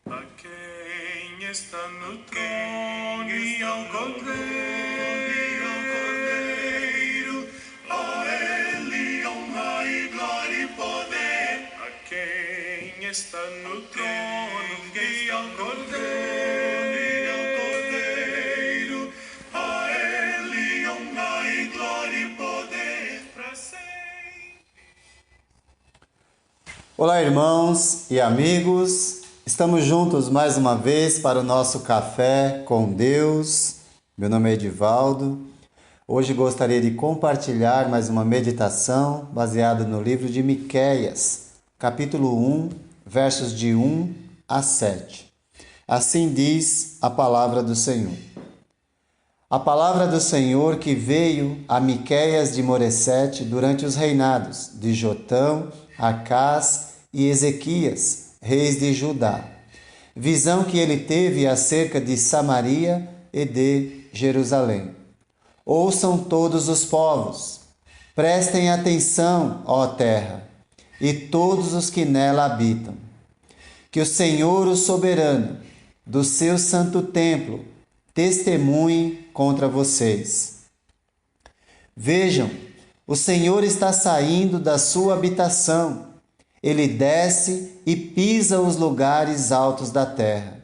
A quem está no trono e ao Cordeiro, a Ele honra e glória e poder. A quem está no trono e ao Cordeiro, a Ele honra e glória e poder para sempre. Olá, irmãos e amigos. Estamos juntos mais uma vez para o nosso Café com Deus. Meu nome é Edivaldo. Hoje gostaria de compartilhar mais uma meditação baseada no livro de Miqueias, capítulo 1, versos de 1 a 7. Assim diz a palavra do Senhor. A palavra do Senhor que veio a Miqueias de Moresete durante os reinados de Jotão, Acás e Ezequias, reis de Judá. Visão que ele teve acerca de Samaria e de Jerusalém. Ouçam todos os povos, prestem atenção, ó terra, e todos os que nela habitam. Que o Senhor, o soberano, do seu santo templo, testemunhe contra vocês. Vejam, o Senhor está saindo da sua habitação. Ele desce e pisa os lugares altos da terra.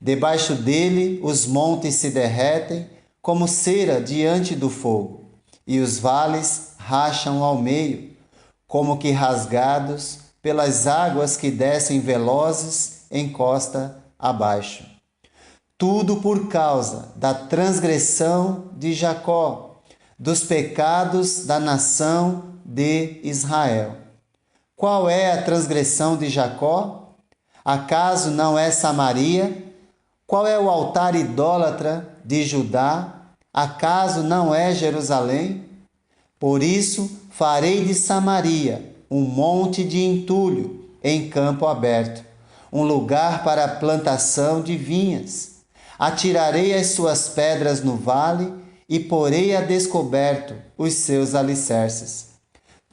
Debaixo dele os montes se derretem como cera diante do fogo, e os vales racham ao meio, como que rasgados pelas águas que descem velozes em costa abaixo. Tudo por causa da transgressão de Jacó, dos pecados da nação de Israel. Qual é a transgressão de Jacó? Acaso não é Samaria? Qual é o altar idólatra de Judá? Acaso não é Jerusalém? Por isso farei de Samaria um monte de entulho em campo aberto, um lugar para a plantação de vinhas. Atirarei as suas pedras no vale e porei a descoberto os seus alicerces.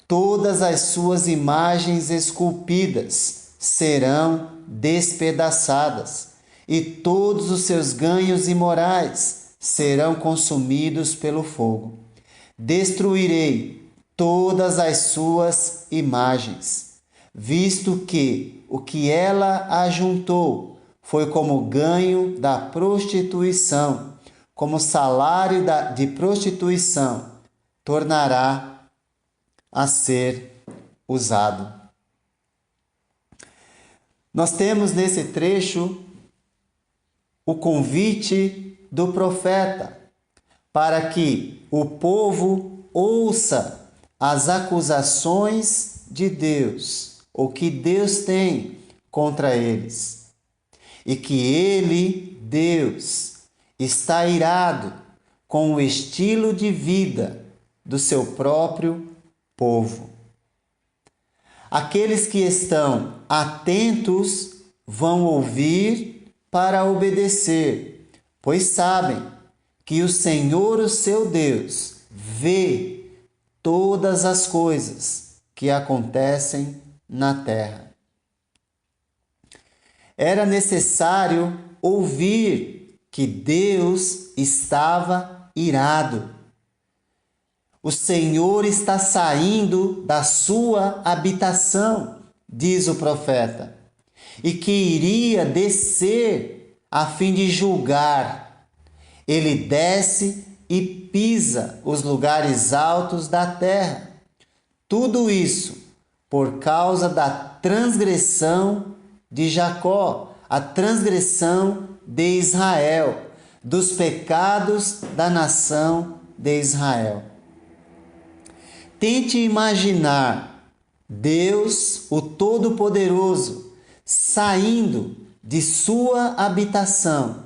Todas as suas imagens esculpidas serão despedaçadas, e todos os seus ganhos imorais serão consumidos pelo fogo. Destruirei todas as suas imagens, visto que o que ela ajuntou foi como ganho da prostituição, como salário de prostituição, tornará a ser usado. Nós temos nesse trecho o convite do profeta para que o povo ouça as acusações de Deus, o que Deus tem contra eles, e que ele, Deus, está irado com o estilo de vida do seu próprio povo. Aqueles que estão atentos vão ouvir para obedecer, pois sabem que o Senhor, o seu Deus, vê todas as coisas que acontecem na terra. Era necessário ouvir que Deus estava irado. O Senhor está saindo da sua habitação, diz o profeta, e que iria descer a fim de julgar. Ele desce e pisa os lugares altos da terra. Tudo isso por causa da transgressão de Jacó, a transgressão de Israel, dos pecados da nação de Israel. Tente imaginar Deus, o Todo-Poderoso, saindo de sua habitação,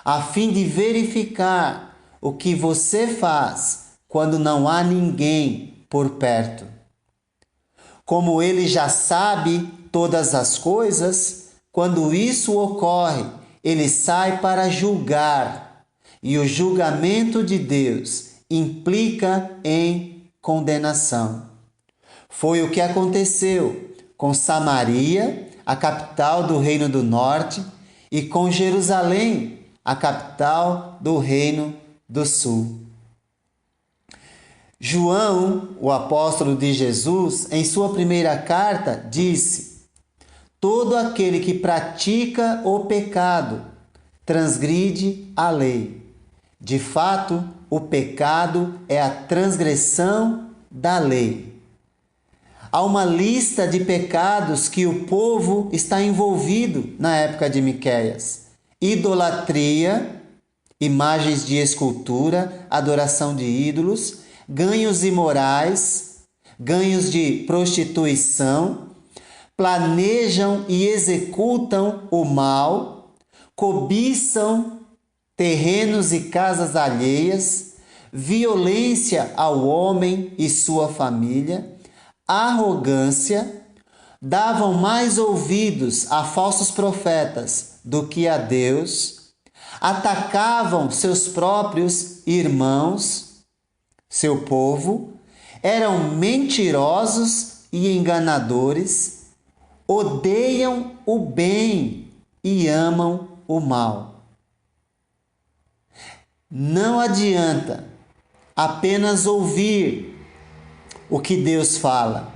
a fim de verificar o que você faz quando não há ninguém por perto. Como ele já sabe todas as coisas, quando isso ocorre, ele sai para julgar, e o julgamento de Deus implica em condenação. Foi o que aconteceu com Samaria, a capital do Reino do Norte, e com Jerusalém, a capital do Reino do Sul. João, o apóstolo de Jesus, em sua primeira carta, disse: todo aquele que pratica o pecado transgride a lei. De fato, o pecado é a transgressão da lei. Há uma lista de pecados que o povo está envolvido na época de Miqueias: idolatria, imagens de escultura, adoração de ídolos, ganhos imorais, ganhos de prostituição, planejam e executam o mal, cobiçam terrenos e casas alheias, violência ao homem e sua família, arrogância, davam mais ouvidos a falsos profetas do que a Deus, atacavam seus próprios irmãos, seu povo, eram mentirosos e enganadores, odeiam o bem e amam o mal. Não adianta apenas ouvir o que Deus fala.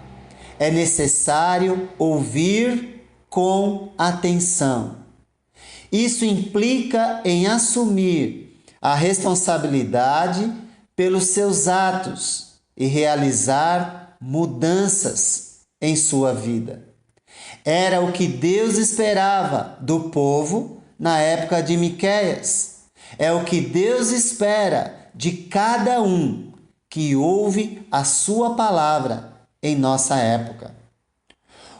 É necessário ouvir com atenção. Isso implica em assumir a responsabilidade pelos seus atos e realizar mudanças em sua vida. Era o que Deus esperava do povo na época de Miqueias. É o que Deus espera de cada um que ouve a sua palavra em nossa época.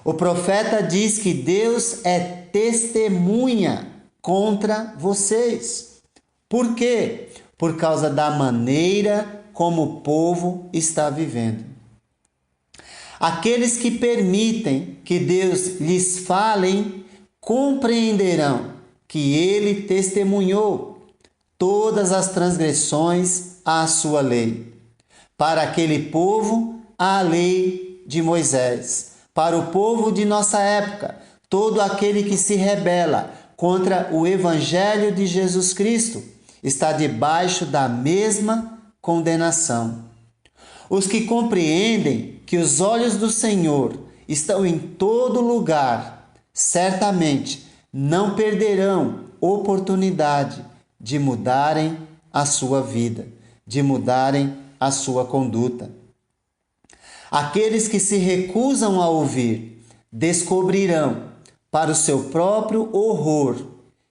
O profeta diz que Deus é testemunha contra vocês. Por quê? Por causa da maneira como o povo está vivendo. Aqueles que permitem que Deus lhes fale compreenderão que Ele testemunhou todas as transgressões à sua lei. Para aquele povo, a lei de Moisés. Para o povo de nossa época, todo aquele que se rebela contra o Evangelho de Jesus Cristo está debaixo da mesma condenação. Os que compreendem que os olhos do Senhor estão em todo lugar, certamente não perderão oportunidade de mudarem a sua vida, de mudarem a sua conduta. Aqueles que se recusam a ouvir descobrirão, para o seu próprio horror,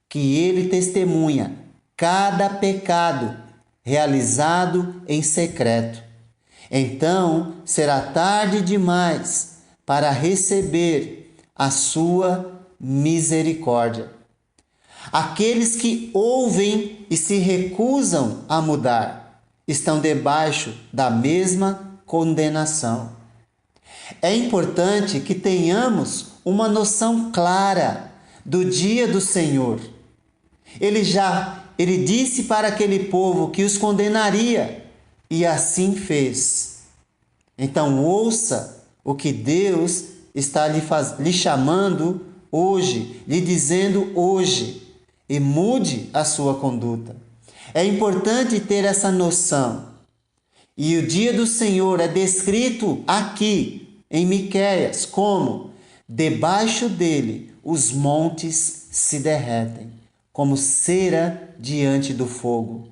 que ele testemunha cada pecado realizado em secreto. Então será tarde demais para receber a sua misericórdia. Aqueles que ouvem e se recusam a mudar estão debaixo da mesma condenação. É importante que tenhamos uma noção clara do dia do Senhor. Ele disse para aquele povo que os condenaria e assim fez. Então ouça o que Deus está lhe chamando hoje, lhe dizendo hoje, e mude a sua conduta. É importante ter essa noção. E o dia do Senhor é descrito aqui em Miqueias como: debaixo dele os montes se derretem, como cera diante do fogo,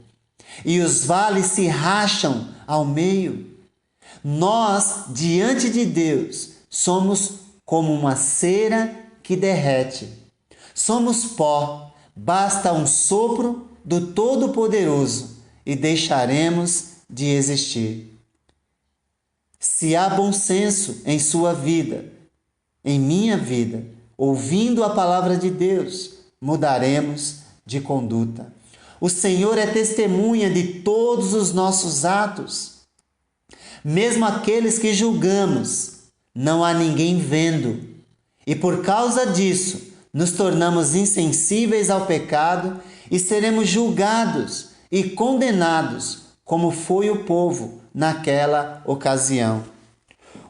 e os vales se racham ao meio. Nós, diante de Deus, somos como uma cera que derrete. Somos pó. Basta um sopro do Todo-Poderoso e deixaremos de existir. Se há bom senso em sua vida, em minha vida, ouvindo a palavra de Deus, mudaremos de conduta. O Senhor é testemunha de todos os nossos atos. Mesmo aqueles que julgamos, não há ninguém vendo. E por causa disso, nos tornamos insensíveis ao pecado e seremos julgados e condenados, como foi o povo naquela ocasião.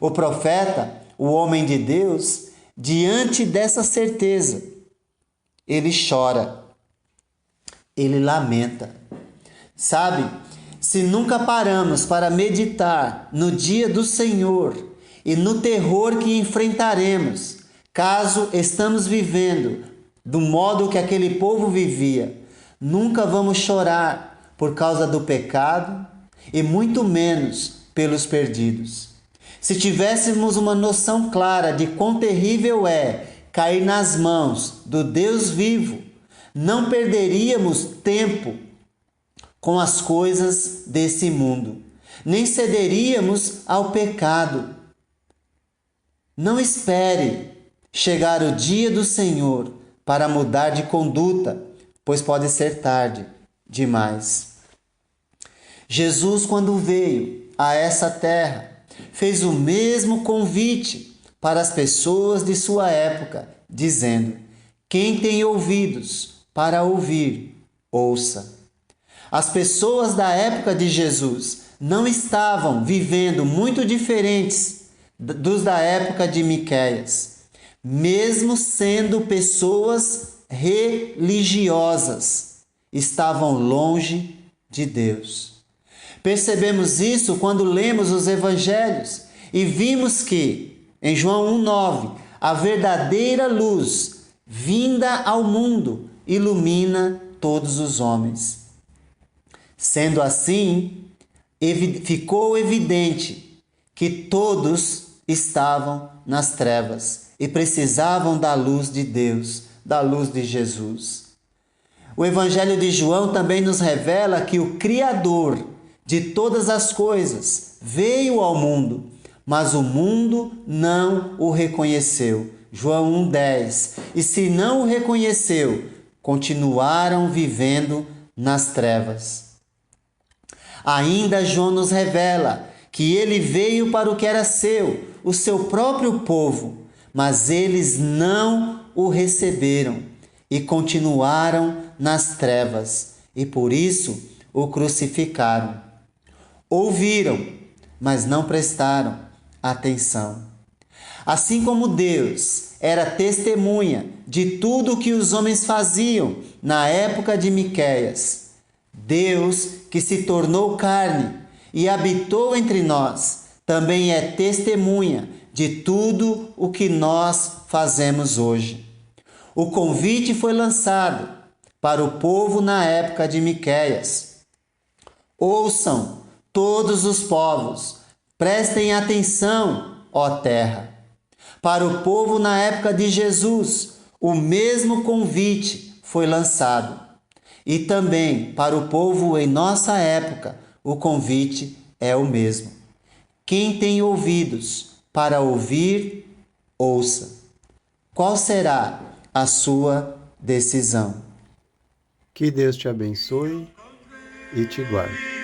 O profeta, o homem de Deus, diante dessa certeza, ele chora, ele lamenta. Sabe, se nunca paramos para meditar no dia do Senhor e no terror que enfrentaremos, caso estamos vivendo do modo que aquele povo vivia, nunca vamos chorar por causa do pecado e muito menos pelos perdidos. Se tivéssemos uma noção clara de quão terrível é cair nas mãos do Deus vivo, não perderíamos tempo com as coisas desse mundo, nem cederíamos ao pecado. Não espere chegar o dia do Senhor para mudar de conduta, pois pode ser tarde demais. Jesus, quando veio a essa terra, fez o mesmo convite para as pessoas de sua época, dizendo: quem tem ouvidos para ouvir, ouça. As pessoas da época de Jesus não estavam vivendo muito diferentes dos da época de Miqueias, mesmo sendo pessoas religiosas, estavam longe de Deus. Percebemos isso quando lemos os evangelhos e vimos que, em João 1,9, a verdadeira luz vinda ao mundo ilumina todos os homens. Sendo assim, ficou evidente que todos estavam nas trevas e precisavam da luz de Deus, da luz de Jesus. O Evangelho de João também nos revela que o Criador de todas as coisas veio ao mundo, mas o mundo não o reconheceu. João 1,10. E se não o reconheceu, continuaram vivendo nas trevas. Ainda João nos revela que ele veio para o que era seu, o seu próprio povo, mas eles não o receberam e continuaram nas trevas, e por isso o crucificaram. Ouviram, mas não prestaram atenção. Assim como Deus era testemunha de tudo o que os homens faziam na época de Miqueias, Deus, que se tornou carne e habitou entre nós, também é testemunha de tudo o que nós fazemos hoje. O convite foi lançado para o povo na época de Miqueias. Ouçam todos os povos, prestem atenção, ó terra. Para o povo na época de Jesus, o mesmo convite foi lançado. E também para o povo em nossa época, o convite é o mesmo. Quem tem ouvidos para ouvir, ouça. Qual será a sua decisão? Que Deus te abençoe e te guarde.